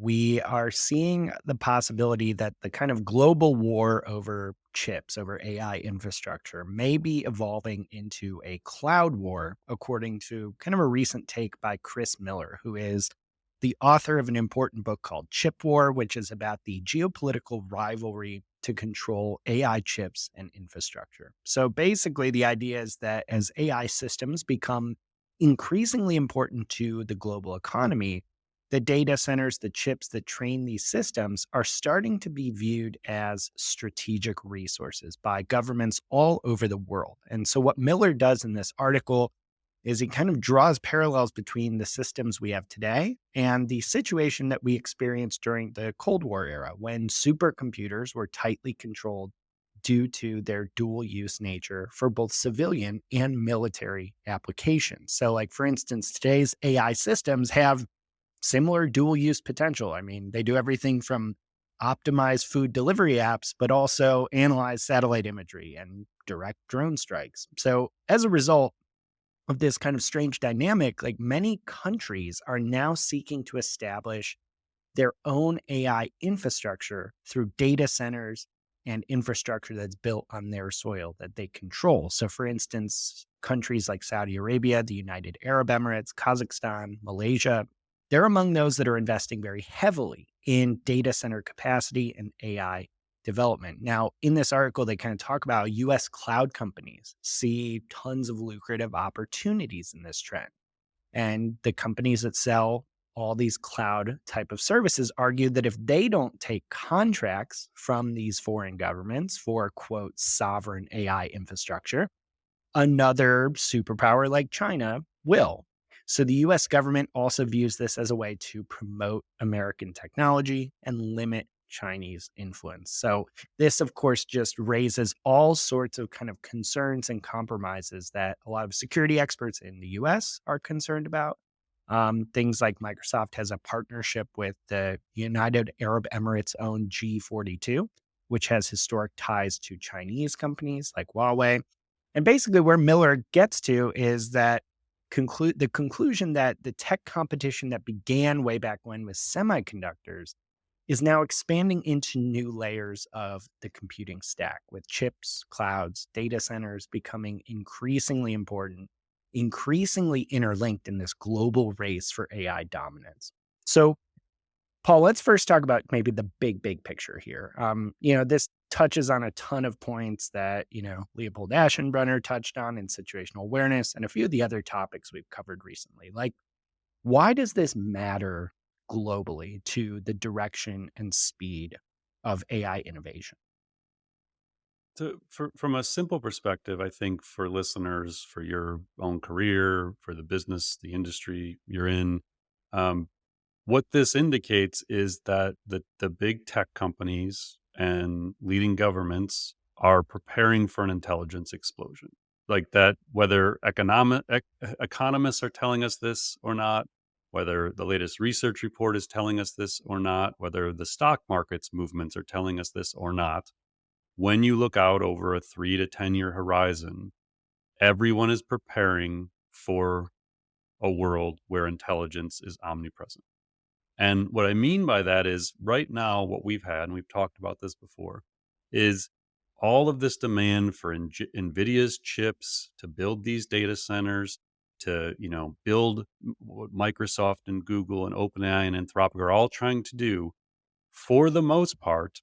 we are seeing the possibility that the kind of global war over chips, over AI infrastructure, may be evolving into a cloud war, according to kind of a recent take by Chris Miller, who is the author of an important book called Chip War, which is about the geopolitical rivalry to control AI chips and infrastructure. So basically, the idea is that as AI systems become increasingly important to the global economy, the data centers, the chips that train these systems are starting to be viewed as strategic resources by governments all over the world. And so, what Miller does in this article is he kind of draws parallels between the systems we have today and the situation that we experienced during the Cold War era when supercomputers were tightly controlled due to their dual use nature for both civilian and military applications. So, like for instance, today's AI systems have similar dual use potential. I mean, they do everything from optimize food delivery apps, but also analyze satellite imagery and direct drone strikes. So, as a result of this kind of strange dynamic, like many countries are now seeking to establish their own AI infrastructure through data centers and infrastructure that's built on their soil that they control. So, for instance, countries like Saudi Arabia, the United Arab Emirates, Kazakhstan, Malaysia, they're among those that are investing very heavily in data center capacity and AI development. Now, in this article, they kind of talk about US cloud companies see tons of lucrative opportunities in this trend. And the companies that sell all these cloud type of services argue that if they don't take contracts from these foreign governments for quote sovereign AI infrastructure, another superpower like China will. So the US government also views this as a way to promote American technology and limit Chinese influence. So this, of course, just raises all sorts of kind of concerns and compromises that a lot of security experts in the US are concerned about. Things like Microsoft has a partnership with the United Arab Emirates owned G42, which has historic ties to Chinese companies like Huawei. And basically, where Miller gets to is that the conclusion that the tech competition that began way back when with semiconductors is now expanding into new layers of the computing stack with chips, clouds, data centers becoming increasingly important, increasingly interlinked in this global race for AI dominance. So, Paul, let's first talk about maybe the big picture here. This touches on a ton of points that, Leopold Aschenbrenner touched on in situational awareness and a few of the other topics we've covered recently. Like, why does this matter globally to the direction and speed of AI innovation? From a simple perspective, I think for listeners, for your own career, for the business, the industry you're in, um, what this indicates is that the big tech companies and leading governments are preparing for an intelligence explosion. Like that, whether economists are telling us this or not, whether the latest research report is telling us this or not, whether the stock market's movements are telling us this or not, when you look out over a 3 to 10 year horizon, everyone is preparing for a world where intelligence is omnipresent. And what I mean by that is right now, what we've had, and we've talked about this before, is all of this demand for NVIDIA's chips to build these data centers, to build what Microsoft and Google and OpenAI and Anthropic are all trying to do. For the most part,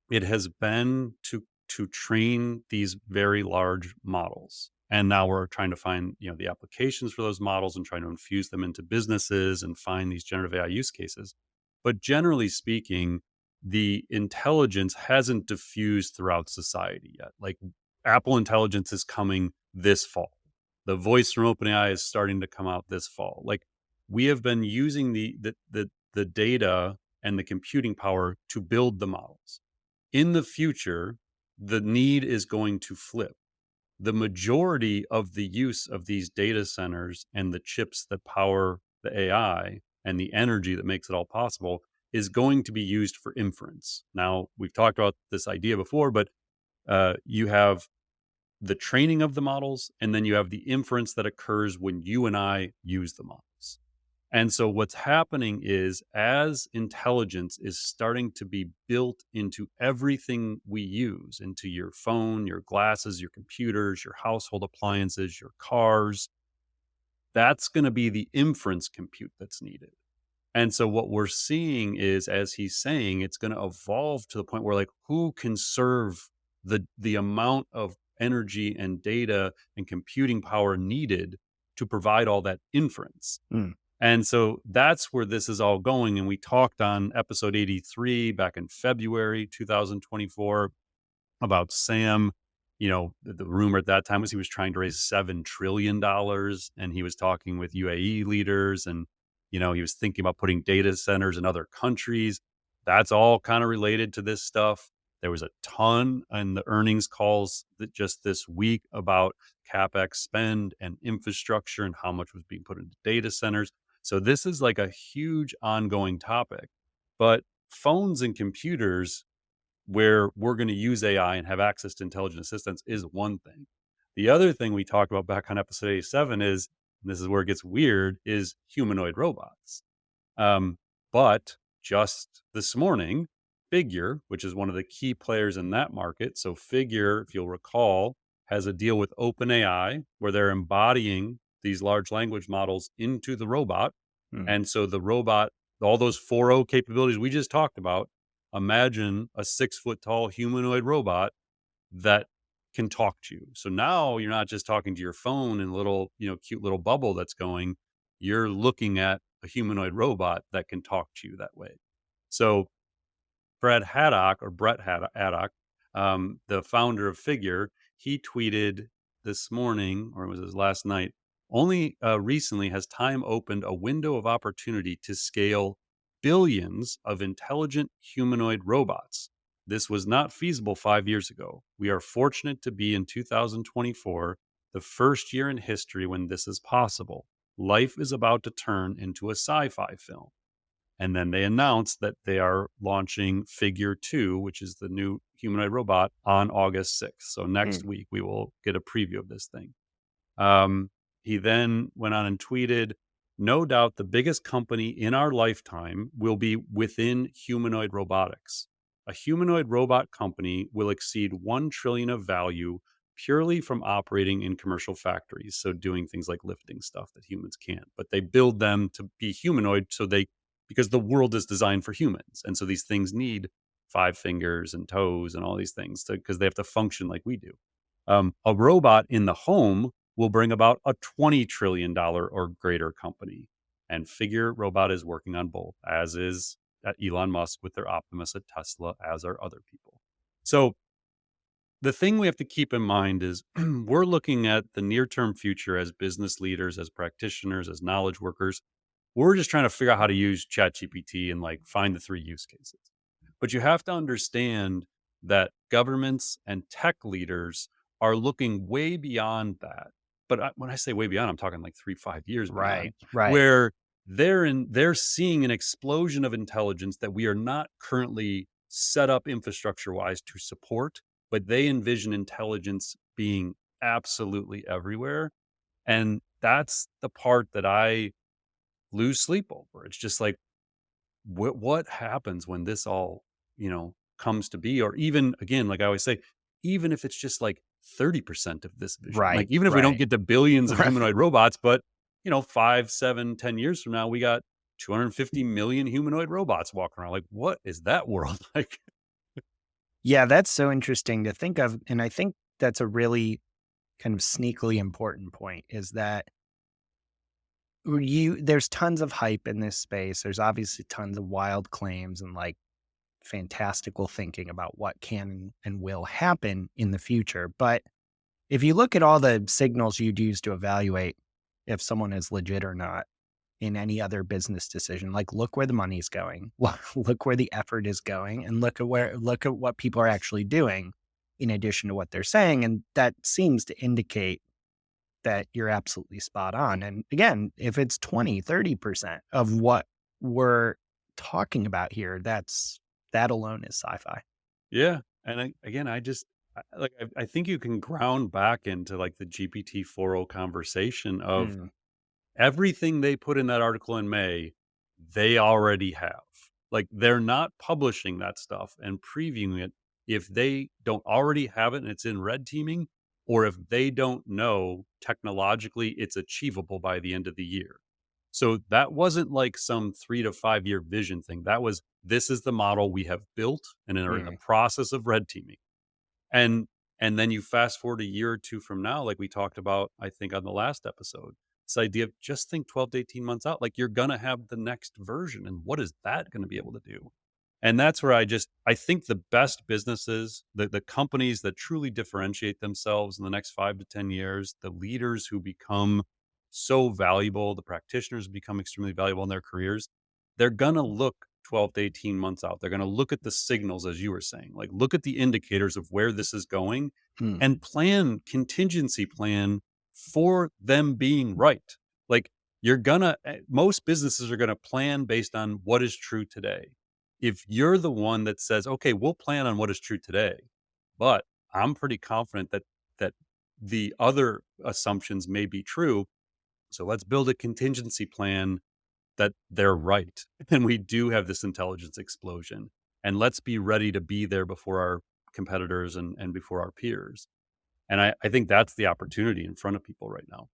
it has been to train these very large models. And now we're trying to find, the applications for those models and trying to infuse them into businesses and find these generative AI use cases. But generally speaking, the intelligence hasn't diffused throughout society yet. Like Apple Intelligence is coming this fall. The voice from OpenAI is starting to come out this fall. Like we have been using the data and the computing power to build the models. In the future, the need is going to flip. The majority of the use of these data centers and the chips that power the AI and the energy that makes it all possible is going to be used for inference. Now, we've talked about this idea before, but you have the training of the models, and then you have the inference that occurs when you and I use the models. And so what's happening is as intelligence is starting to be built into everything we use, into your phone, your glasses, your computers, your household appliances, your cars, that's going to be the inference compute that's needed. And so what we're seeing is, as he's saying, it's going to evolve to the point where like who can serve the amount of energy and data and computing power needed to provide all that inference. Mm, And so that's where this is all going. And we talked on episode 83 back in February 2024 about Sam. The rumor at that time was he was trying to raise $7 trillion, and he was talking with UAE leaders, and he was thinking about putting data centers in other countries. That's all kind of related to this stuff. There was a ton in the earnings calls that just this week about capex spend and infrastructure and how much was being put into data centers. So this is like a huge ongoing topic. But phones and computers where we're going to use AI and have access to intelligent assistance is one thing. The other thing we talked about back on episode 87 is, and this is where it gets weird, is humanoid robots. Um, but just this morning, Figure, which is one of the key players in that market. So Figure, if you'll recall, has a deal with OpenAI where they're embodying these large language models into the robot. mm, And so the robot, all those 4.0 capabilities we just talked about, imagine a 6 foot tall humanoid robot that can talk to you. So now you're not just talking to your phone in a little, cute little bubble that's going. You're looking at a humanoid robot that can talk to you that way. So Brett Haddock, the founder of Figure, he tweeted this morning, or was it last night? Only recently has time opened a window of opportunity to scale billions of intelligent humanoid robots. This was not feasible 5 years ago. We are fortunate to be in 2024, the first year in history when this is possible. Life is about to turn into a sci fi film. And then they announced that they are launching Figure 2, which is the new humanoid robot, on August 6th. So next mm. week, we will get a preview of this thing. Um, he then went on and tweeted, no doubt the biggest company in our lifetime will be within humanoid robotics. A humanoid robot company will exceed 1 trillion of value purely from operating in commercial factories. So doing things like lifting stuff that humans can't, but they build them to be humanoid because the world is designed for humans. And so these things need 5 fingers and toes and all these things because they have to function like we do. A robot in the home will bring about a $20 trillion or greater company. And Figure Robot is working on both, as is Elon Musk with their Optimus at Tesla, as are other people. So the thing we have to keep in mind is we're looking at the near term future as business leaders, as practitioners, as knowledge workers. We're just trying to figure out how to use ChatGPT and like find the 3 use cases. But you have to understand that governments and tech leaders are looking way beyond that. But when I say way beyond, I'm talking like 3, 5 years beyond, Right, right. where they're seeing an explosion of intelligence that we are not currently set up infrastructure wise to support, but they envision intelligence being absolutely everywhere. And that's the part that I lose sleep over. It's just like, what happens when this all, comes to be? Or even again, like I always say, even if it's just like 30% of this vision, like Right, even if we don't right. get to billions of Right. humanoid robots, but 5, 7, 10 years from now, we got 250 million humanoid robots walking around. Like, what is that world like? Yeah, that's so interesting to think of, and I think that's a really kind of sneakily important point is that there's tons of hype in this space. There's obviously tons of wild claims and like fantastical thinking about what can and will happen in the future. But if you look at all the signals you'd use to evaluate if someone is legit or not in any other business decision, like look where the money's going, look where the effort is going, and look at what people are actually doing in addition to what they're saying. And that seems to indicate that you're absolutely spot on. And again, if it's 20, 30% of what we're talking about here, that alone is sci-fi. Yeah. And again, I think you can ground back into like the GPT 4.0 conversation of Mm, Everything they put in that article in May, they already have. Like, they're not publishing that stuff and previewing it if they don't already have it and it's in red teaming, or if they don't know technologically it's achievable by the end of the year. So that wasn't like some 3 to 5 year vision thing. That was, this is the model we have built and are in the Mm, process of red teaming. And and then you fast forward a year or 2 from now, like we talked about, I think on the last episode, this idea of just think 12 to 18 months out, like you're gonna have the next version, and what is that gonna be able to do? And that's where I think the best businesses, the companies that truly differentiate themselves in the next 5 to 10 years, the leaders who become so valuable, the practitioners who become extremely valuable in their careers, they're gonna look 12 to 18 months out. They're gonna look at the signals, as you were saying, like, look at the indicators of where this is going mm, and contingency plan for them being right. Like, most businesses are gonna plan based on what is true today. If you're the one that says, "Okay, we'll plan on what is true today, but I'm pretty confident that the other assumptions may be true, so let's build a contingency plan that they're right, and we do have this intelligence explosion, and let's be ready to be there before our competitors and before our peers." And I think that's the opportunity in front of people right now.